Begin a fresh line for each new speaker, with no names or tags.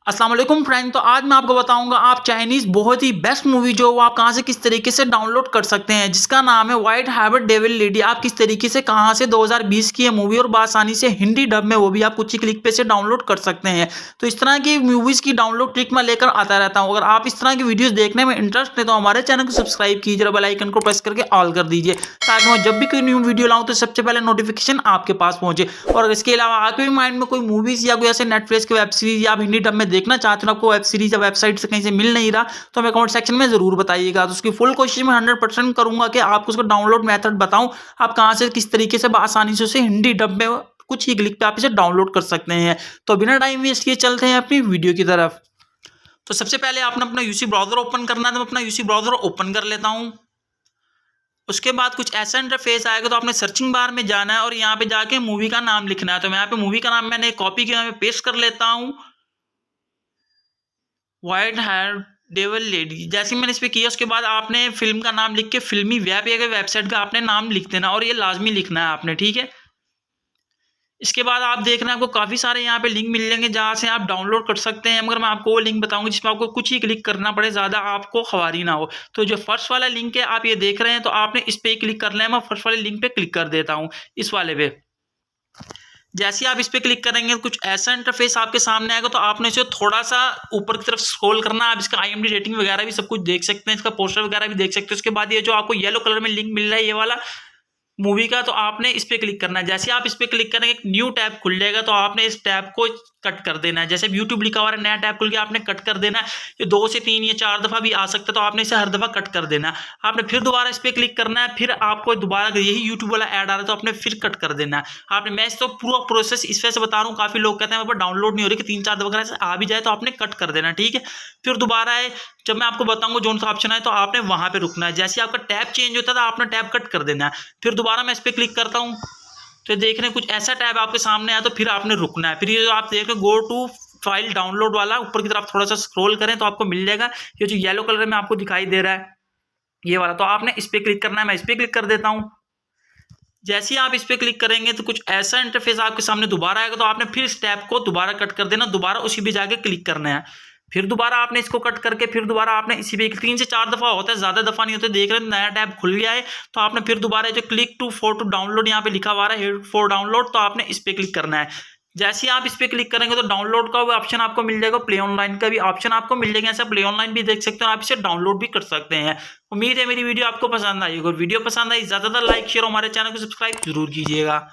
अस्सलाम वालेकुम फ्रेंड। तो आज मैं आपको बताऊंगा आप चाइनीज़ बहुत ही बेस्ट मूवी जो वो आप कहां से किस तरीके से डाउनलोड कर सकते हैं, जिसका नाम है व्हाइट हैबिट डेविल लेडी। आप किस तरीके से कहां से 2020 की है मूवी और बासानी से हिंदी डब में वो भी आप कुछ ही क्लिक पे से डाउनलोड कर सकते हैं। तो इस तरह की मूवीज़ की डाउनलोड ट्रिक मैं लेकर आता रहता हूँ। अगर आप इस तरह की वीडियोज़ देखने में इंटरेस्ट है तो हमारे चैनल को सब्सक्राइब कीजिए, बेल आइकन को प्रेस करके ऑल कर दीजिए ताकि मैं जब भी कोई न्यू वीडियो लाऊं तो सबसे पहले नोटिफिकेशन आपके पास पहुंचे। और इसके अलावा आपके भी माइंड में कोई मूवीज़ या कोई ऐसे नेटफ्लिक्स की वेब सीरीज या आप हिंदी डब में देखना चाहते हो, आपको वेब सीरीज या वेबसाइट से कहीं से मिल नहीं रहा, तो हमें कमेंट सेक्शन में जरूर बताइएगा। तो उसकी फुल कोशिश मैं 100% करूंगा कि आपको उसका डाउनलोड मेथड बताऊं, आप कहां से किस तरीके से आसानी से उसे हिंदी डब में कुछ ही क्लिक पे आप इसे डाउनलोड कर सकते हैं। तो बिना टाइम वेस्ट किए चलते हैं अपनी वीडियो की तरफ। तो सबसे पहले आपने अपना यूसी ब्राउजर ओपन करना है, तो मैं अपना यूसी ब्राउजर ओपन कर लेता हूं। उसके बाद कुछ ऐसा इंटरफेस आएगा, तो आपने सर्चिंग बार में जाना है और यहाँ पे जाके मूवी का नाम लिखना है। तो मैं यहाँ पे मूवी का नाम मैंने कॉपी किया, मैं पेस्ट कर लेता हूँ, व्हाइट हेयर डेविल लेडी। जैसे मैंने इस पर किया उसके बाद आपने फिल्म का नाम लिख के फिल्मी वेब या वेबसाइट का आपने नाम लिख देना और ये लाजमी लिखना है आपने, ठीक है। इसके बाद आप देख रहे हैं आपको काफ़ी सारे यहाँ पे लिंक मिल जाएंगे जहाँ से आप डाउनलोड कर सकते हैं, मगर मैं आपको वो लिंक बताऊंगा जिसमें आपको कुछ ही क्लिक करना पड़े, ज़्यादा आपको खवारी ना हो। तो जो फर्स्ट वाला लिंक है आप ये देख रहे हैं, तो आपने इस पर क्लिक करना है। मैं फर्स्ट वाले लिंक पे क्लिक कर देता हूँ, इस वाले पे। जैसे आप इस पे क्लिक करेंगे कुछ ऐसा इंटरफेस आपके सामने आएगा, तो आपने इसे थोड़ा सा ऊपर की तरफ स्क्रॉल करना है। आप इसका IMDb रेटिंग वगैरह भी सब कुछ देख सकते हैं, इसका पोस्टर वगैरह भी देख सकते हैं। उसके बाद ये जो आपको येलो कलर में लिंक मिल रहा है ये वाला मूवी का, तो आपने इस पे क्लिक करना है। जैसे आप इस पे क्लिक करेंगे एक न्यू टैब खुल जाएगा, तो आपने इस टैब को कट कर देना है। जैसे यूट्यूब लिखा हुआ है, नया टैब खुल गया, आपने कट कर देना है। ये 2 से 3 या 4 दफा भी आ सकता है, तो आपने इसे हर दफा कट कर देना है। आपने फिर दोबारा इस पे क्लिक करना है, फिर आपको दोबारा यही यूट्यूब वाला ऐड आ रहा है तो आपने फिर कट कर देना है। आपने मैं तो पूरा प्रोसेस इस वजह से बता रहा हूँ, काफी लोग कहते हैं मेरे पास डाउनलोड नहीं हो रही, कि 3-4 दफा से आ भी जाए तो आपने कट कर देना, ठीक है। फिर दोबारा है, जब मैं आपको बताऊंगा जोन सा ऑप्शन है तो आपने वहां पे रुकना है। जैसे आपका टैब चेंज होता है तो आपने टैब कट कर देना है। फिर दोबारा मैं इस पे क्लिक करता हूँ, तो देख रहे हैं कुछ ऐसा टैब आपके सामने आया, तो फिर आपने रुकना है। फिर ये जो आप देख रहे गो टू फाइल डाउनलोड वाला, ऊपर की तरफ थोड़ा सा स्क्रॉल करें तो आपको मिल जाएगा ये जो येलो कलर में आपको दिखाई दे रहा है ये वाला, तो आपने इस पे क्लिक करना है। मैं इस पे क्लिक कर देता हूँ। जैसे ही आप इस पे क्लिक करेंगे तो कुछ ऐसा इंटरफेस आपके सामने दोबारा आएगा, तो आपने फिर इस टैब को दोबारा कट कर देना, दोबारा उसी पे जाके क्लिक करना है। फिर दोबारा आपने इसको कट करके फिर दोबारा आपने इसी पे 3 से 4 दफा होता है, ज्यादा दफा नहीं होते। देख रहे हैं नया टैब खुल गया है, तो आपने फिर दोबारा जो click to for to download यहाँ पे लिखा हुआ है फॉर डाउनलोड, तो आपने इस पे क्लिक करना है। जैसे ही आप इस पे क्लिक करेंगे तो डाउनलोड का भी ऑप्शन आपको मिल जाएगा, प्ले ऑनलाइन का भी ऑप्शन आपको मिल जाएगा। ऐसा प्ले ऑनलाइन भी देख सकते हो, आप इसे डाउनलोड भी कर सकते हैं। उम्मीद है मेरी वीडियो आपको पसंद आई होगी। वीडियो पसंद आई ज्यादातर लाइक शेयर, हमारे चैनल को सब्सक्राइब जरूर कीजिएगा।